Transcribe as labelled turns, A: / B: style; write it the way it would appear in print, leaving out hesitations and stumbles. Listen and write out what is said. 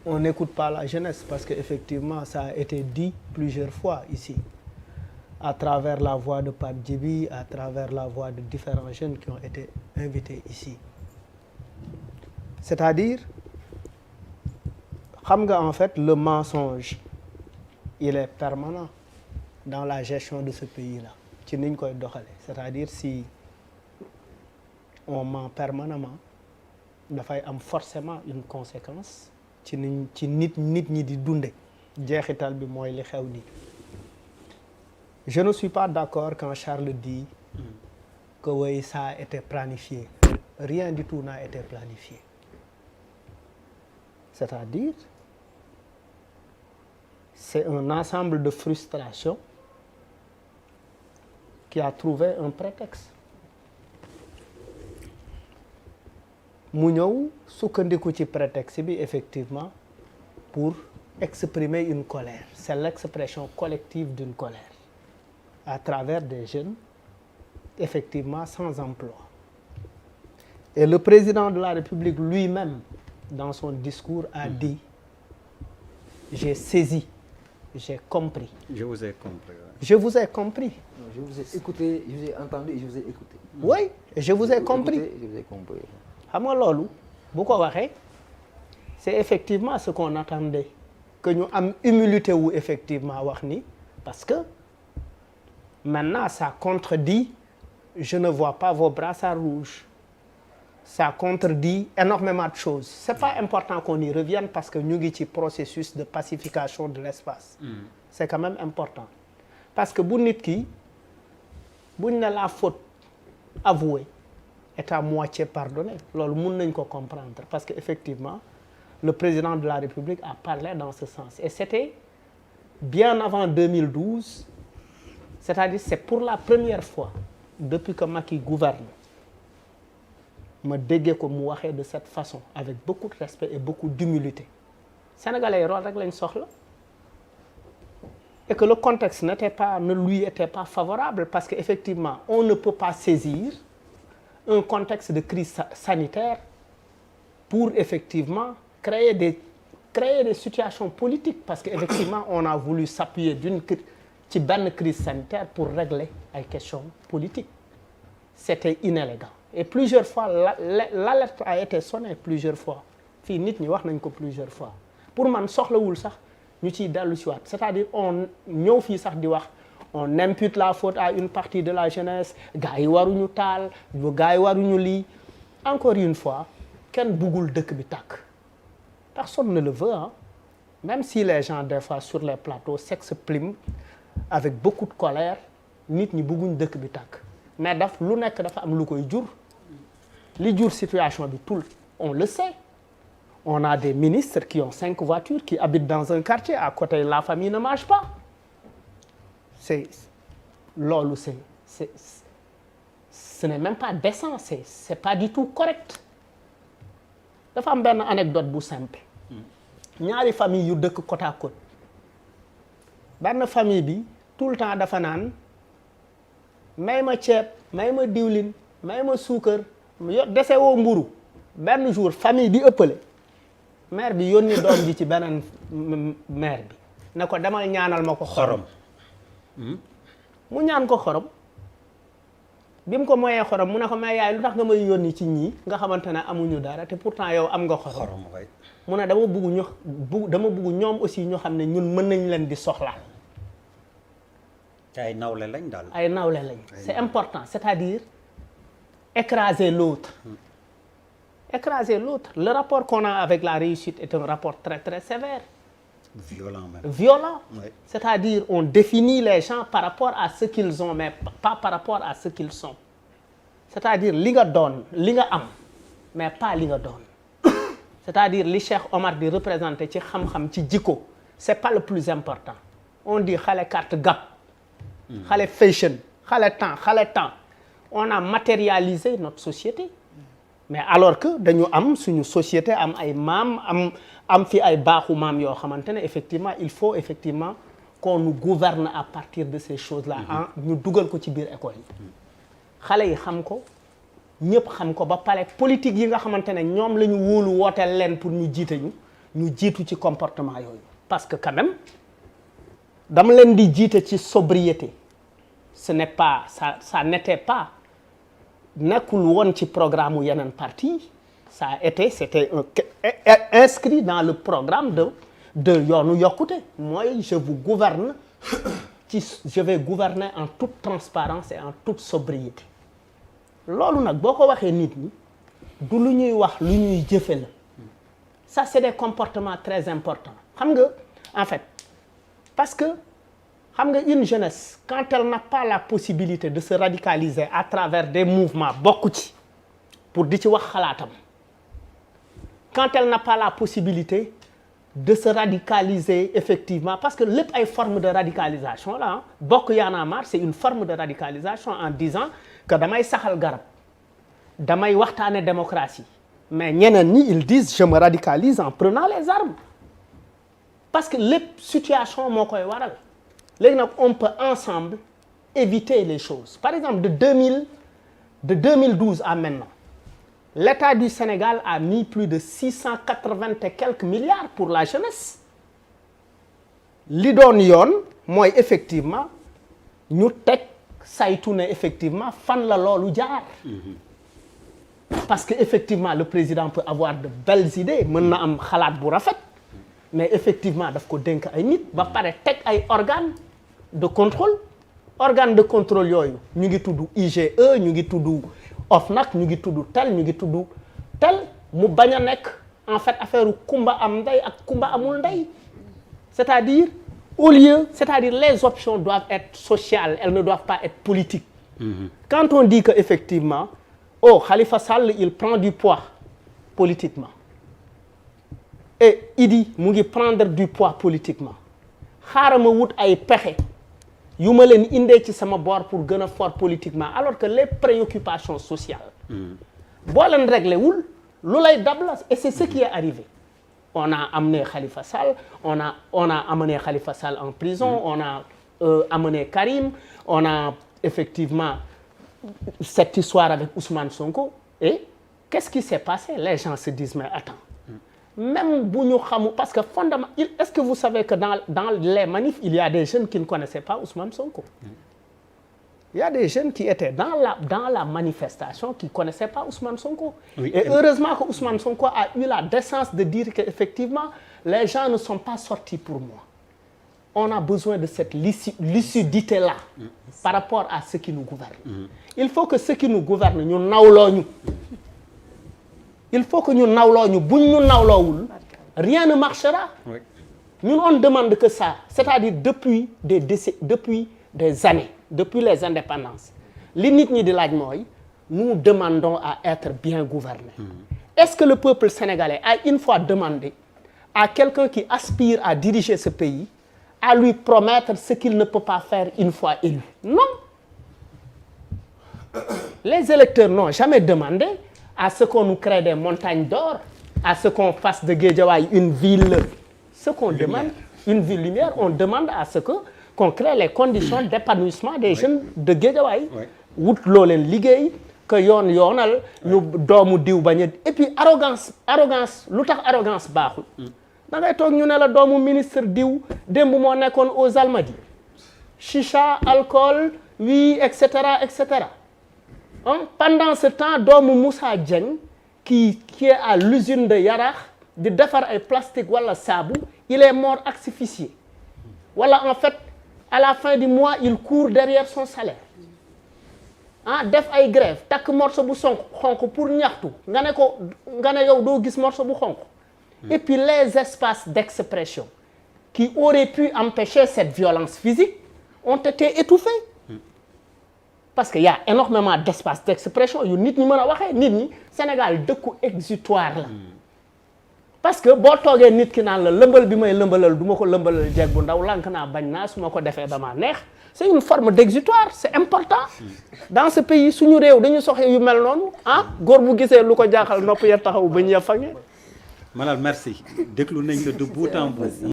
A: on n'écoute pas la jeunesse parce qu'effectivement, ça a été dit plusieurs fois ici, à travers la voix de Pape Djibi, à travers la voix de différents jeunes qui ont été invités ici. C'est-à-dire, xam nga en fait, le mensonge, il est permanent dans la gestion de ce pays-là. ci niñ koy doxale c'est-à-dire si on ment permanemment dafay am forcément une conséquence ci nit ñi di dunde jeexital bi mooy li xew ni je ne suis pas d'accord quand Charles dit que oui ça a été planifié. Rien du tout n'a été planifié. C'est-à-dire c'est un ensemble de frustrations qui a trouvé un prétexte mu ñëw sukkandiku ci prétexte bi effectivement pour exprimer une colère. C'est l'expression collective d'une colère à travers des jeunes effectivement sans emploi. Et le président de la République lui-même dans son discours a dit j'ai saisi, j'ai compris.
B: Je vous ai compris. Ouais.
A: Je vous ai compris.
C: Je vous ai écouté, je vous ai entendu et je vous ai écouté.
A: Oui, je vous ai compris.
C: Je vous ai compris.
A: xam nga loolu bu ko waxee c'est effectivement ce qu'on attendait que ñu am humilité wu effectivement wax ni parce que maintenant ça contredit je ne vois pas vos brassards rouges. Ça contredit énormément de choses. C'est pas important qu'on y revienne parce que ñu ngi ci processus de pacification de l'espace. C'est quand même important. Parce que bu nit ki buñ ne la faute avouée est à moitié pardonnée loolu mën nañ ko comprendre parce que effectivement le président de la République a parlé dans ce sens et c'était bien avant 2012 c'est-à-dire c'est pour la première fois depuis que Macky gouverne ma déggee ko mu waxee de cette façon avec beaucoup de respect et beaucoup d'humilité sénégalais yi loolu rek lañ soxla et que le contexte ne lui était pas favorable parce que effectivement on ne peut pas saisir un contexte de crise sanitaire pour effectivement créer des situations politiques parce que effectivement on a voulu s'appuyer ci benn crise sanitaire pour régler ay questions politiques c'était inélégant et plusieurs fois l'alerte a été sonnée plusieurs fois fii nit ñi wax nañ ko plusieurs fois pour man soxlawul sax ñu ciy dellu si waat c'est-à-dire on ñëw fii sax di wax on impute la faute à une partie de la jeunesse gars yi waruñu taal gars yi waruñu lii encore une fois kenn bëggul dëkk bi tàkk personne ne le veut hein même si les gens des fois sur les plateaux s'expriment avec beaucoup de colère nit ñi bëgguñ dëkk bi tàkk mais lu nekk dafa am lu koy jur li jur situation bi tout on le sait on a des ministres qui ont 5 voitures qui habitent dans un quartier à côté la famille ne mange pas loolu ce n'est même pas décent c'est pas du tout correct dafa am benn anecdote bu simple ñaari famille yu dëkk côte à côte benn famille bi tout le temps dafa naan may ma ceeb may ma diwlin may ma suukar dese woo mburu benn jour famille bi ëppale mère bi yónni doom ji ci beneen mère bi ne ko demal ñaanal ma ko xorom mu ñaan ko xorom bi mu ko moyee xorom mu ne ko mais yaay lu tax nga may yónni ci ñii nga xamante ne amuñu dara te pourtant yow am nga xorom mu ne dama bëgg ñoom aussi ñu xam ne ñun mën nañ leen di soxlaal
B: ay nawle lañ daal.
A: ay nawle lañ c'est important c'est-à-dire écraser l'autre le rapport qu'on a avec la réussite est un rapport très très sévère violent
B: oui.
A: C'est-à-dire on définit les gens par rapport à ce qu'ils ont mais pas par rapport à ce qu'ils sont c'est-à-dire li nga doon li nga am mais pas li nga doon c'est-à-dire li Cheikh Omar di représenter ci xam-xam ci jikko c'est pas le plus important on dit xale carte gap xale fashion xale temps on a matérialisé notre société mais alors que dañu am suñu société am ay maam am fi ay baaxu maam yoo xamante ne effectivement il faut effectivement qu'on nous gouverne à partir de ces choses-là ñu dugal ko ci biir école yi xale yi xam ko ñëpp xam ko ba pare politique yi nga xamante ne ñoom la ñu wóolu wooteel leen pour ñu jiite ñu jiitu ci comportement yooyu parce que quand même dama leen di jiite ci sobriété ce n'est pas ça n'était pas nekkul woon ci programme u yeneen parti c'était inscrit dans le programme de yoonu yokkute mooy je vous gouverne je vais gouverner en toute transparence et en toute sobriété loolu nag boo ko waxee nit ñi du lu ñuy wax lu ñuy jëfe la ça c'est des comportements très importants xam nga en fait parce que xam nga une jeunesse quand elle n'a pas la possibilité de se radicaliser à travers des mouvements bokk ci pour di ci wax xalaatam quand elle n'a pas la possibilité de se radicaliser effectivement parce que lépp ay forme de radicalisation là bokk Y'en a marre c'est une forme de radicalisation en disant que damay saxal garab damay waxtaane démocratie mais ñeneen ñi ils disent je me radicalise en prenant les armes parce que lépp situation moo koy waral léegi nag on peut ensemble éviter les choses par exemple de 2012 à maintenant l'État du Sénégal a mis plus de 680 et quelques milliards pour la jeunesse li doon yoon mooy effectivement ñu teg saytu ne effectivement fan la loolu jaar parce que effectivement le président peut avoir de belles idées mën na am xalaat bu rafet mais effectivement daf ko dénk ay nit ba pare teg ay organes de contrôle yooyu ñu ngi tudd IGE ñu ngi tudd OFNAC ñu ngi tudd tel ñu ngi tudd tel mu bañ a nekk en fait affaire kumba am ndey ak kumba amul ndey c'est-à-dire les options doivent être sociales elles ne doivent pas être politiques quand on dit que effectivement Khalifa Sall il prend du poids politiquement et Idi mu ngi prendre du poids politiquement xaaral ma wut ay pexe yu ma leen indee ci sama boor pour gën a fort politiquement alors que les préoccupations sociales boo leen réglé wul lu lay dab la et c'est ce qui est arrivé on a amené Khalifa Sall on a amené Khalifa Sall en prison on a amené Karim on a effectivement cette histoire avec Ousmane Sonko et qu'est-ce qui s'est passé les gens se disent mais attends même bu ñu xamu parce que fondamentalement est-ce que vous savez que dans les manifs il y a des jeunes qui ne connaissaient pas Ousmane Sonko il y a des jeunes qui étaient dans la manifestation qui connaissaient pas Ousmane Sonko oui, et heureusement que Ousmane Sonko a eu la décence de dire que effectivement les gens ne sont pas sortis pour moi on a besoin de cette lucidité là par rapport à ceux qui nous gouvernent il faut que ceux qui nous gouvernent ñu nawloo ñu il faut que ñu nawloo ñu buñ ñu nawloowul rien ne marchera ñun on demande que ça c'est-à-dire depuis des années depuis les indépendances li nit ñi di laaj mooy nous demandons à être bien gouvernés est-ce que le peuple sénégalais a une fois demandé à quelqu'un qui aspire à diriger ce pays à lui promettre ce qu'il ne peut pas faire une fois élu non les électeurs n'ont jamais demandé à ce qu'on nous crée des montagnes d'or, à ce qu'on fasse de Guédiawaye une ville, ce qu'on demande, une ville lumière, on demande à ce qu'on crée les conditions d'épanouissement des jeunes de Guédiawaye. Wut loo leen liggéey que yoonal ñu doomu diw bañ et puis arrogance lu tax arrogance baaxul. da ngay toog ñu ne la doomu ministre diw démb moo nekkoon aux Almadies chicha alcool oui et cetera et cetera. Pendant ce temps doomu Moussa Dieng qui est à l'usine de Yarax di defar ay plastique wala saabu il est mort asphyxié wala en fait à la fin du mois il court derrière son salaire def ay grève takk morceau bu xonq pour ñaxtu nga ne yow doo gis morceau bu xonq et puis les espaces d'expression qui auraient pu empêcher cette violence physique ont été étouffés parce que y a énormément d'espace d'expression yu nit ñi mën a waxee nit ñi Sénégal dëkku exutoire la parce que boo toogee nit ki naan la lëmbal bi may lëmbalal du ma ko lëmbalal jeeg bu ndaw lànk naa bañ naa su ma ko defee dama neex c'est une forme d'exutoire c'est important dans ce pays suñu réew dañu soxla yu mel noonu góor bu gisee lu ko jaaxal nopp ya taxaw bañ ya fange
B: Malal merci déglu nañ la de bout en bout